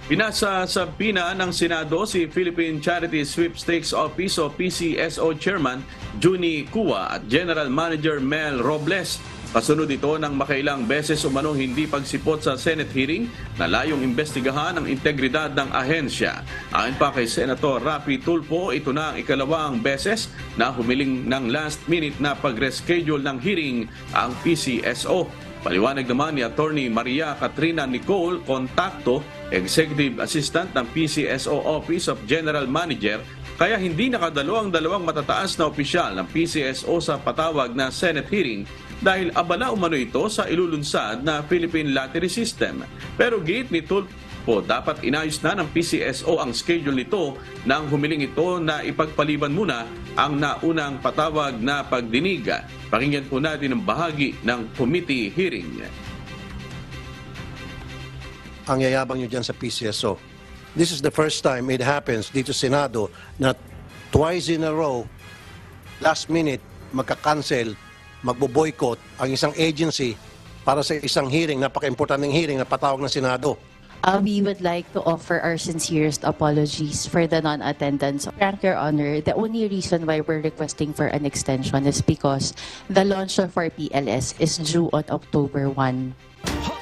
Pinasa sa pina ng Senado si Philippine Charity Sweepstakes Office o PCSO Chairman Juni Cua at General Manager Mel Robles. Kasunod ito ng makailang beses umanong hindi pagsipot sa Senate hearing na layong imbestigahan ang integridad ng ahensya. Ayon pa kay Senator Raffy Tulfo, ito na ang ikalawang beses na humiling ng last minute na pag-reschedule ng hearing ang PCSO. Paliwanag naman ni Attorney Maria Katrina Nicole Contacto, Executive Assistant ng PCSO Office of General Manager, kaya hindi nakadalo ang dalawang matataas na opisyal ng PCSO sa patawag na Senate hearing dahil abala umano ito sa ilulunsad na Philippine Lottery System. Pero giit ni Tulfo, dapat inayos na ng PCSO ang schedule nito nang humiling ito na ipagpaliban muna ang naunang patawag na pagdinig. Pakinggan po natin ang bahagi ng committee hearing. Ang yayabang nyo dyan sa PCSO. This is the first time it happens dito sa Senado na twice in a row, last minute, magka-cancel, magbo-boycott ang isang agency para sa isang hearing, napaka-importanting hearing na patawag ng Senado. We would like to offer our sincerest apologies for the non-attendance. Frank, Your Honor, the only reason why we're requesting for an extension is because the launch of our PLS is due on October 1.